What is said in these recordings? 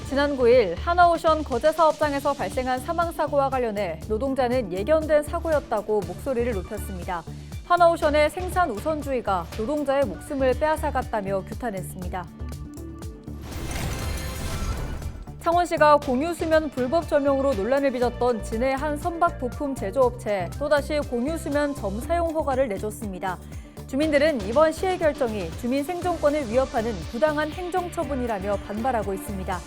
지난 9일 하나오션 거제 사업장에서 발생한 사망사고와 관련해 노동자는 예견된 사고였다고 목소리를 높였습니다. 하나오션의 생산 우선주의가 노동자의 목숨을 빼앗아갔다며 규탄했습니다. 창원시가 공유수면 불법 점용으로 논란을 빚었던 진해 한 선박 부품 제조업체에 또다시 공유수면 점 사용 허가를 내줬습니다. 주민들은 이번 시의 결정이 주민 생존권을 위협하는 부당한 행정처분이라며 반발하고 있습니다.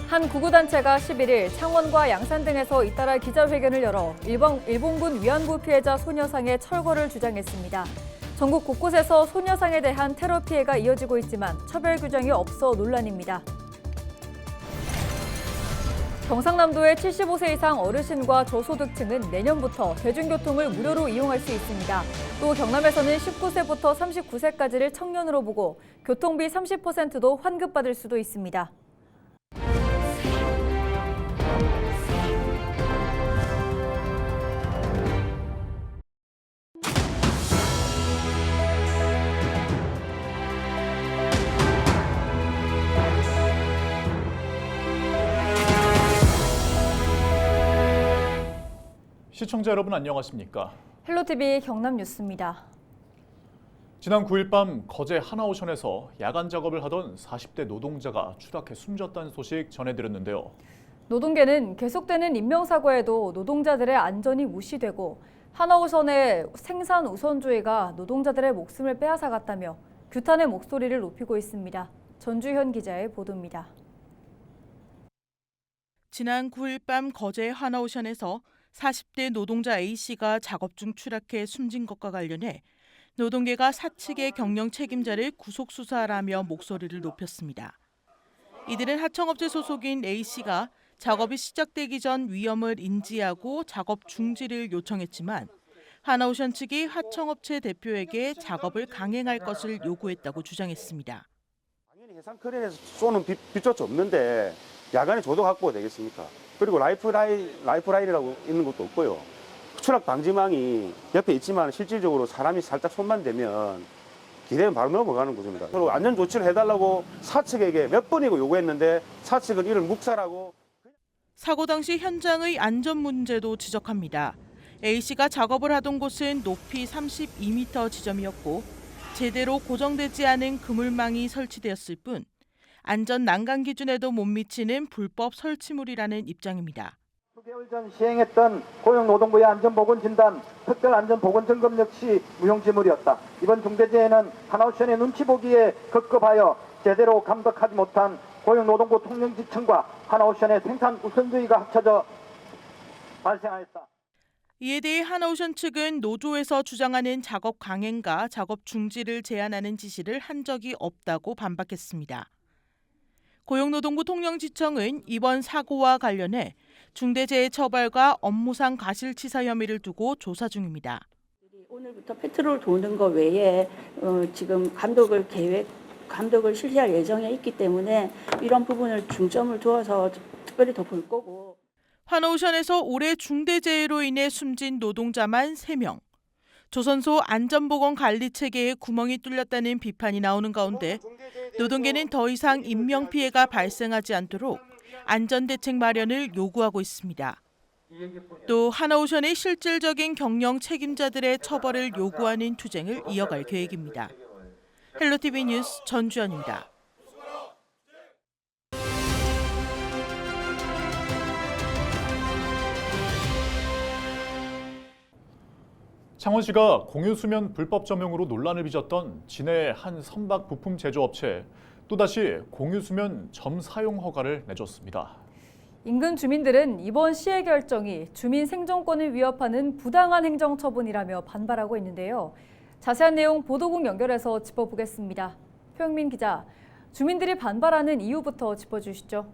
한 구구단체가 11일 창원과 양산 등에서 잇따라 기자회견을 열어 일본군 위안부 피해자 소녀상의 철거를 주장했습니다. 전국 곳곳에서 소녀상에 대한 테러 피해가 이어지고 있지만 처벌 규정이 없어 논란입니다. 경상남도의 75세 이상 어르신과 저소득층은 내년부터 대중교통을 무료로 이용할 수 있습니다. 또 경남에서는 19세부터 39세까지를 청년으로 보고 교통비 30%도 환급받을 수도 있습니다. 시청자 여러분 안녕하십니까? 헬로티비 경남 뉴스입니다. 지난 9일 밤 거제 하나오션에서 야간 작업을 하던 40대 노동자가 추락해 숨졌다는 소식 전해드렸는데요. 노동계는 계속되는 인명사고에도 노동자들의 안전이 무시되고 하나오션의 생산 우선주의가 노동자들의 목숨을 빼앗아갔다며 규탄의 목소리를 높이고 있습니다. 전주현 기자의 보도입니다. 지난 9일 밤 거제 하나오션에서 40대 노동자 A씨가 작업 중 추락해 숨진 것과 관련해 노동계가 사측의 경영 책임자를 구속 수사하라며 목소리를 높였습니다. 이들은 하청업체 소속인 A씨가 작업이 시작되기 전 위험을 인지하고 작업 중지를 요청했지만 하나오션 측이 하청업체 대표에게 작업을 강행할 것을 요구했다고 주장했습니다. 당연히 해상 크레인에서 쏘는 빗조차 없는데 야간에 조도 확보가 되겠습니까? 그리고 라이프라인이라고 있는 것도 없고요. 추락 방지망이 옆에 있지만 실질적으로 사람이 살짝 손만 대면 기대면 바로 넘어가는 구조입니다. 서로 안전 조치를 해달라고 사측에게 몇 번이고 요구했는데 사측은 이를 묵살하고. 사고 당시 현장의 안전 문제도 지적합니다. A씨가 작업을 하던 곳은 높이 32m 지점이었고 제대로 고정되지 않은 그물망이 설치되었을 뿐 안전 난간 기준에도 못 미치는 불법 설치물이라는 입장입니다. 수개월 전 시행했던 고용노동부의 안전보건진단, 특별안전보건점검 역시 무용지물이었다. 이번 중대재해는 하나오션의 눈치 보기에 급급하여 제대로 감독하지 못한 고용노동부 통령지청과 하나오션의 생산 우선주의가 합쳐져 발생하였다. 이에 대해 하나오션 측은 노조에서 주장하는 작업 강행과 작업 중지를 제한하는 지시를 한 적이 없다고 반박했습니다. 고용노동부 통령지청은 이번 사고와 관련해 중대재해처벌과 업무상 과실치사 혐의를 두고 조사 중입니다. 오늘부터 페트롤 도는 것 외에 지금 감독을 실시할 예정에 있기 때문에 이런 부분을 중점을 두어서 특별히 더 볼 거고. 하나오션에서 올해 중대재해로 인해 숨진 노동자만 3명. 조선소 안전보건관리체계에 구멍이 뚫렸다는 비판이 나오는 가운데 노동계는 더 이상 인명피해가 발생하지 않도록 안전대책 마련을 요구하고 있습니다. 또 하나오션의 실질적인 경영 책임자들의 처벌을 요구하는 투쟁을 이어갈 계획입니다. 헬로티비 뉴스 전주현입니다. 창원시가 공유수면 불법 점용으로 논란을 빚었던 진해 한 선박 부품 제조업체에 또다시 공유수면 점 사용 허가를 내줬습니다. 인근 주민들은 이번 시의 결정이 주민 생존권을 위협하는 부당한 행정처분이라며 반발하고 있는데요. 자세한 내용 보도국 연결해서 짚어보겠습니다. 표영민 기자, 주민들이 반발하는 이유부터 짚어주시죠.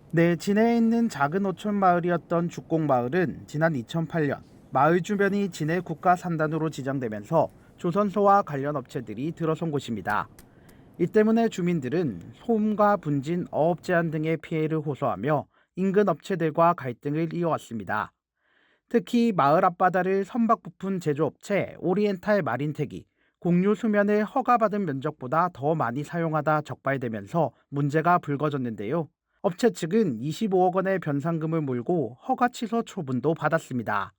네, 진해에 있는 작은 어촌 마을이었던 죽곡마을은 지난 2008년 마을 주변이 진해 국가산단으로 지정되면서 조선소와 관련 업체들이 들어선 곳입니다. 이 때문에 주민들은 소음과 분진, 어업 제한 등의 피해를 호소하며 인근 업체들과 갈등을 이어왔습니다. 특히 마을 앞바다를 선박 부품 제조업체 오리엔탈 마린텍이 공유 수면을 허가받은 면적보다 더 많이 사용하다 적발되면서 문제가 불거졌는데요. 업체 측은 25억 원의 변상금을 물고 허가 취소 초분도 받았습니다.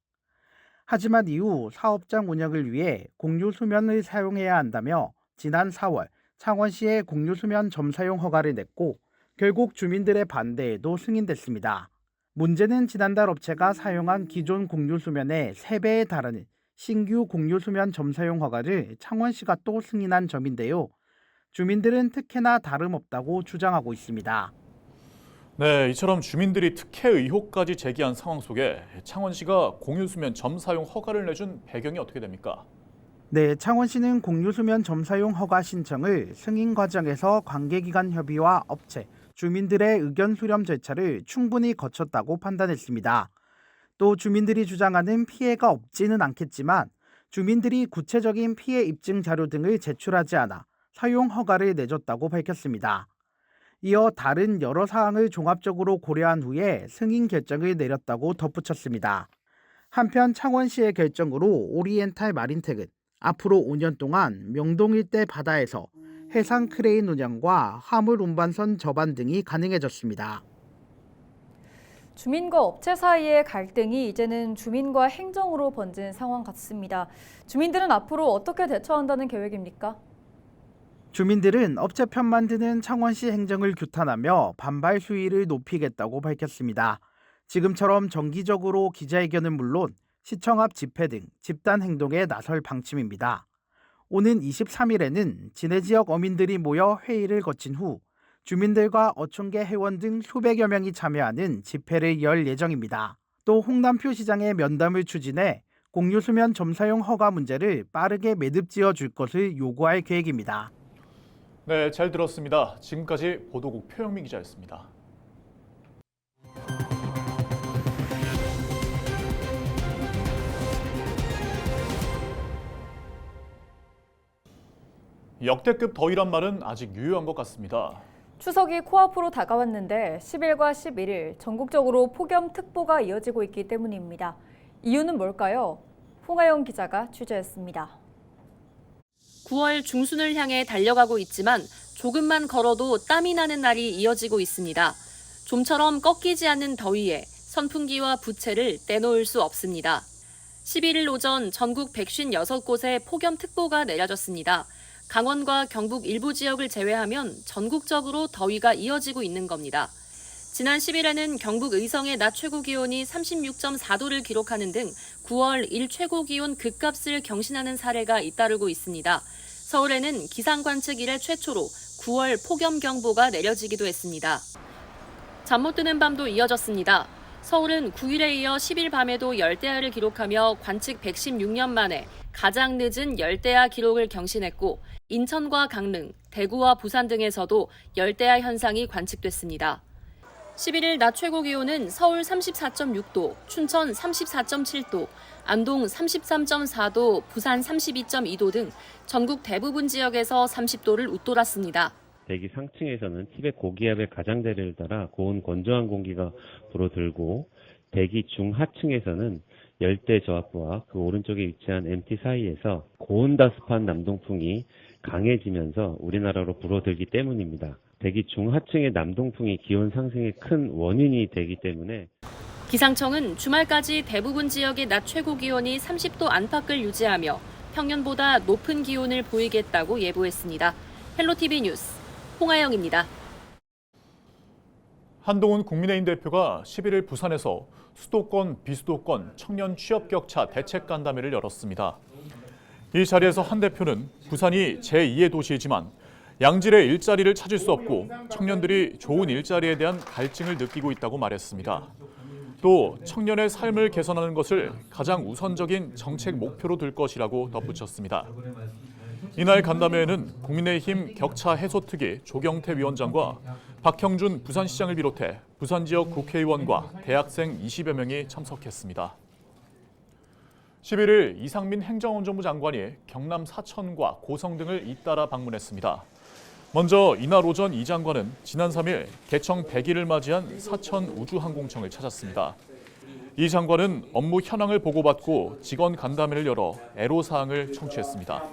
하지만 이후 사업장 운영을 위해 공유 수면을 사용해야 한다며 지난 4월 창원시에 공유 수면 점사용 허가를 냈고 결국 주민들의 반대에도 승인됐습니다. 문제는 지난달 업체가 사용한 기존 공유 수면의 3배에 달하는 신규 공유 수면 점사용 허가를 창원시가 또 승인한 점인데요. 주민들은 특혜나 다름없다고 주장하고 있습니다. 네, 이처럼 주민들이 특혜 의혹까지 제기한 상황 속에 창원시가 공유수면 점사용 허가를 내준 배경이 어떻게 됩니까? 네, 창원시는 공유수면 점사용 허가 신청을 승인 과정에서 관계기관 협의와 업체, 주민들의 의견 수렴 절차를 충분히 거쳤다고 판단했습니다. 또 주민들이 주장하는 피해가 없지는 않겠지만 주민들이 구체적인 피해 입증 자료 등을 제출하지 않아 사용 허가를 내줬다고 밝혔습니다. 이어 다른 여러 사항을 종합적으로 고려한 후에 승인 결정을 내렸다고 덧붙였습니다. 한편 창원시의 결정으로 오리엔탈 마린텍은 앞으로 5년 동안 명동 일대 바다에서 해상 크레인 운영과 화물 운반선 접안 등이 가능해졌습니다. 주민과 업체 사이의 갈등이 이제는 주민과 행정으로 번진 상황 같습니다. 주민들은 앞으로 어떻게 대처한다는 계획입니까? 주민들은 업체 편만 드는 창원시 행정을 규탄하며 반발 수위를 높이겠다고 밝혔습니다. 지금처럼 정기적으로 기자회견은 물론 시청 앞 집회 등 집단 행동에 나설 방침입니다. 오는 23일에는 진해 지역 어민들이 모여 회의를 거친 후 주민들과 어촌계 회원 등 수백여 명이 참여하는 집회를 열 예정입니다. 또 홍남표 시장의 면담을 추진해 공유수면 점사용 허가 문제를 빠르게 매듭지어 줄 것을 요구할 계획입니다. 네, 잘 들었습니다. 지금까지 보도국 표영민 기자였습니다. 역대급 더위란 말은 아직 유효한 것 같습니다. 추석이 코앞으로 다가왔는데 10일과 11일 전국적으로 폭염특보가 이어지고 있기 때문입니다. 이유는 뭘까요? 홍하영 기자가 취재했습니다. 9월 중순을 향해 달려가고 있지만 조금만 걸어도 땀이 나는 날이 이어지고 있습니다. 좀처럼 꺾이지 않는 더위에 선풍기와 부채를 떼놓을 수 없습니다. 11일 오전 전국 156곳에 폭염특보가 내려졌습니다. 강원과 경북 일부 지역을 제외하면 전국적으로 더위가 이어지고 있는 겁니다. 지난 10일에는 경북 의성의 낮 최고 기온이 36.4도를 기록하는 등 9월 1최고 기온 급값을 경신하는 사례가 잇따르고 있습니다. 서울에는 기상관측 이래 최초로 9월 폭염경보가 내려지기도 했습니다. 잠 못 드는 밤도 이어졌습니다. 서울은 9일에 이어 10일 밤에도 열대야를 기록하며 관측 116년 만에 가장 늦은 열대야 기록을 경신했고 인천과 강릉, 대구와 부산 등에서도 열대야 현상이 관측됐습니다. 11일 낮 최고 기온은 서울 34.6도, 춘천 34.7도, 안동 33.4도, 부산 32.2도 등 전국 대부분 지역에서 30도를 웃돌았습니다. 대기 상층에서는 티벳 고기압의 가장자리를 따라 고온 건조한 공기가 불어들고 대기 중하층에서는 열대 저압부와 그 오른쪽에 위치한 MT 사이에서 고온다습한 남동풍이 강해지면서 우리나라로 불어들기 때문입니다. 대기 중하층의 남동풍이 기온 상승의 큰 원인이 되기 때문에 기상청은 주말까지 대부분 지역의 낮 최고 기온이 30도 안팎을 유지하며 평년보다 높은 기온을 보이겠다고 예보했습니다. 헬로티비 뉴스 홍하영입니다. 한동훈 국민의힘 대표가 11일 부산에서 수도권, 비수도권 청년 취업 격차 대책 간담회를 열었습니다. 이 자리에서 한 대표는 부산이 제2의 도시이지만 양질의 일자리를 찾을 수 없고 청년들이 좋은 일자리에 대한 갈증을 느끼고 있다고 말했습니다. 또 청년의 삶을 개선하는 것을 가장 우선적인 정책 목표로 둘 것이라고 덧붙였습니다. 이날 간담회에는 국민의힘 격차 해소특위 조경태 위원장과 박형준 부산시장을 비롯해 부산 지역 국회의원과 대학생 20여 명이 참석했습니다. 11일 이상민 행정안전부 장관이 경남 사천과 고성 등을 잇따라 방문했습니다. 먼저 이날 오전 이 장관은 지난 3일 개청 100일을 맞이한 사천 우주항공청을 찾았습니다. 이 장관은 업무 현황을 보고받고 직원 간담회를 열어 애로사항을 청취했습니다.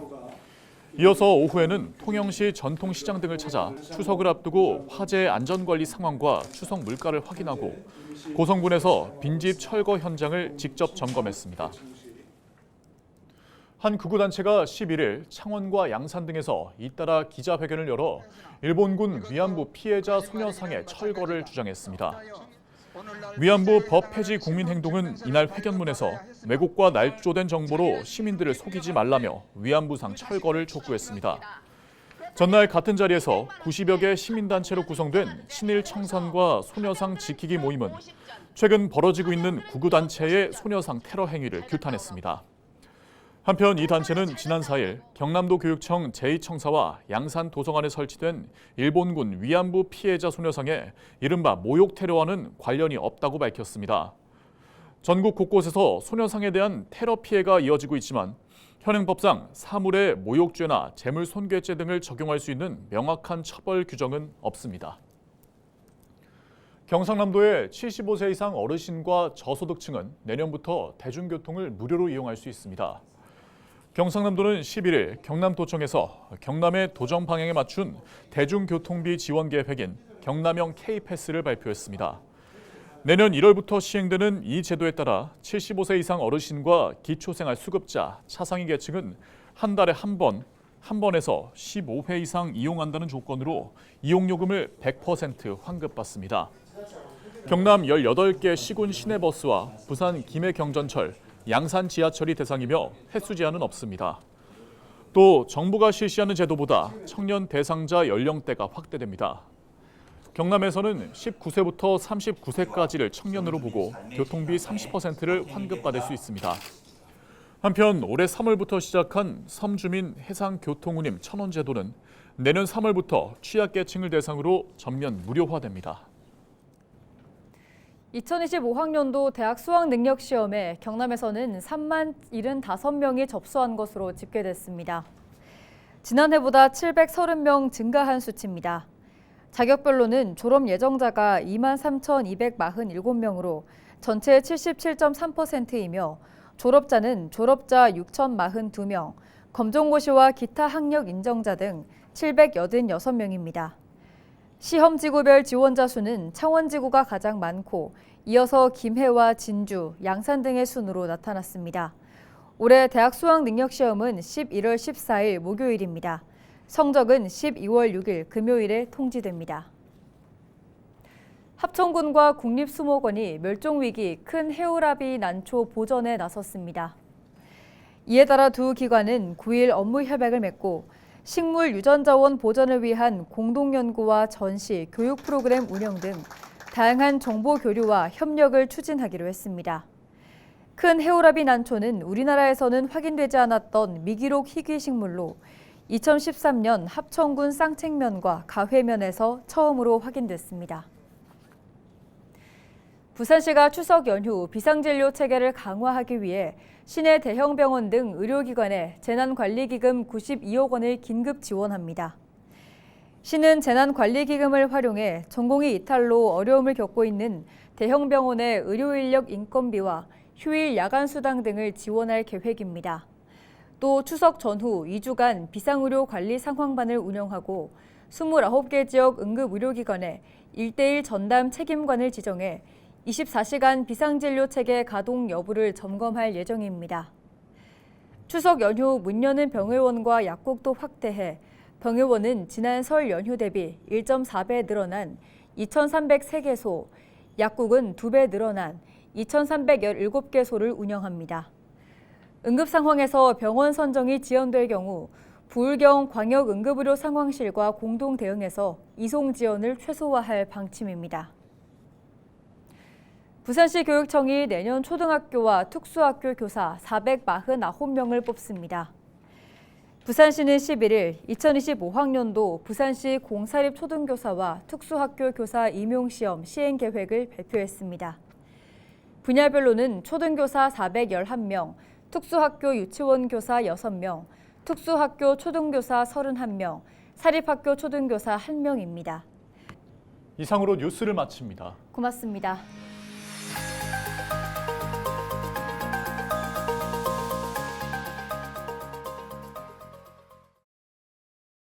이어서 오후에는 통영시 전통시장 등을 찾아 추석을 앞두고 화재 안전관리 상황과 추석 물가를 확인하고 고성군에서 빈집 철거 현장을 직접 점검했습니다. 한 극우단체가 11일 창원과 양산 등에서 잇따라 기자회견을 열어 일본군 위안부 피해자 소녀상의 철거를 주장했습니다. 위안부 법 폐지 국민행동은 이날 회견문에서 왜곡과 날조된 정보로 시민들을 속이지 말라며 위안부상 철거를 촉구했습니다. 전날 같은 자리에서 90여 개 시민단체로 구성된 친일 청산과 소녀상 지키기 모임은 최근 벌어지고 있는 극우단체의 소녀상 테러 행위를 규탄했습니다. 한편 이 단체는 지난 4일 경남도 교육청 제2청사와 양산 도서관에 설치된 일본군 위안부 피해자 소녀상에 이른바 모욕 테러와는 관련이 없다고 밝혔습니다. 전국 곳곳에서 소녀상에 대한 테러 피해가 이어지고 있지만 현행법상 사물의 모욕죄나 재물 손괴죄 등을 적용할 수 있는 명확한 처벌 규정은 없습니다. 경상남도의 75세 이상 어르신과 저소득층은 내년부터 대중교통을 무료로 이용할 수 있습니다. 경상남도는 11일 경남도청에서 경남의 도정 방향에 맞춘 대중교통비 지원 계획인 경남형 K패스를 발표했습니다. 내년 1월부터 시행되는 이 제도에 따라 75세 이상 어르신과 기초생활수급자, 차상위 계층은 한 달에 한 번에서 15회 이상 이용한다는 조건으로 이용요금을 100% 환급받습니다. 경남 18개 시군 시내버스와 부산 김해경전철, 양산 지하철이 대상이며 횟수 제한은 없습니다. 또 정부가 실시하는 제도보다 청년 대상자 연령대가 확대됩니다. 경남에서는 19세부터 39세까지를 청년으로 보고 교통비 30%를 환급받을 수 있습니다. 한편 올해 3월부터 시작한 섬주민 해상교통운임 1000원 제도는 내년 3월부터 취약계층을 대상으로 전면 무료화됩니다. 2025학년도 대학 수학능력시험에 경남에서는 3만 75명이 접수한 것으로 집계됐습니다. 지난해보다 730명 증가한 수치입니다. 자격별로는 졸업 예정자가 2만 3,247명으로 전체의 77.3%이며 졸업자는 졸업자 6,042명, 검정고시와 기타 학력 인정자 등 786명입니다. 시험지구별 지원자 수는 창원지구가 가장 많고 이어서 김해와 진주, 양산 등의 순으로 나타났습니다. 올해 대학 수학능력시험은 11월 14일 목요일입니다. 성적은 12월 6일 금요일에 통지됩니다. 합천군과 국립수목원이 멸종위기 큰 해오라비 난초 보전에 나섰습니다. 이에 따라 두 기관은 9일 업무 협약을 맺고 식물 유전자원 보전을 위한 공동연구와 전시, 교육 프로그램 운영 등 다양한 정보 교류와 협력을 추진하기로 했습니다. 큰 해오라비 난초는 우리나라에서는 확인되지 않았던 미기록 희귀식물로 2013년 합천군 쌍책면과 가회면에서 처음으로 확인됐습니다. 부산시가 추석 연휴 비상진료 체계를 강화하기 위해 시내 대형 병원 등 의료기관에 재난관리기금 92억 원을 긴급 지원합니다. 시는 재난관리기금을 활용해 전공의 이탈로 어려움을 겪고 있는 대형 병원의 의료인력 인건비와 휴일 야간 수당 등을 지원할 계획입니다. 또 추석 전후 2주간 비상의료 관리 상황반을 운영하고 29개 지역 응급의료기관에 1:1 전담 책임관을 지정해 24시간 비상진료 체계 가동 여부를 점검할 예정입니다. 추석 연휴 문 여는 병의원과 약국도 확대해 병의원은 지난 설 연휴 대비 1.4배 늘어난 2,303개소, 약국은 2배 늘어난 2,317개소를 운영합니다. 응급 상황에서 병원 선정이 지연될 경우 부울경 광역응급의료 상황실과 공동 대응해서 이송 지연을 최소화할 방침입니다. 부산시 교육청이 내년 초등학교와 특수학교 교사 449명을 뽑습니다. 부산시는 11일 2025학년도 부산시 공사립 초등교사와 특수학교 교사 임용시험 시행 계획을 발표했습니다. 분야별로는 초등교사 411명, 특수학교 유치원 교사 6명, 특수학교 초등교사 31명, 사립학교 초등교사 1명입니다. 이상으로 뉴스를 마칩니다. 고맙습니다.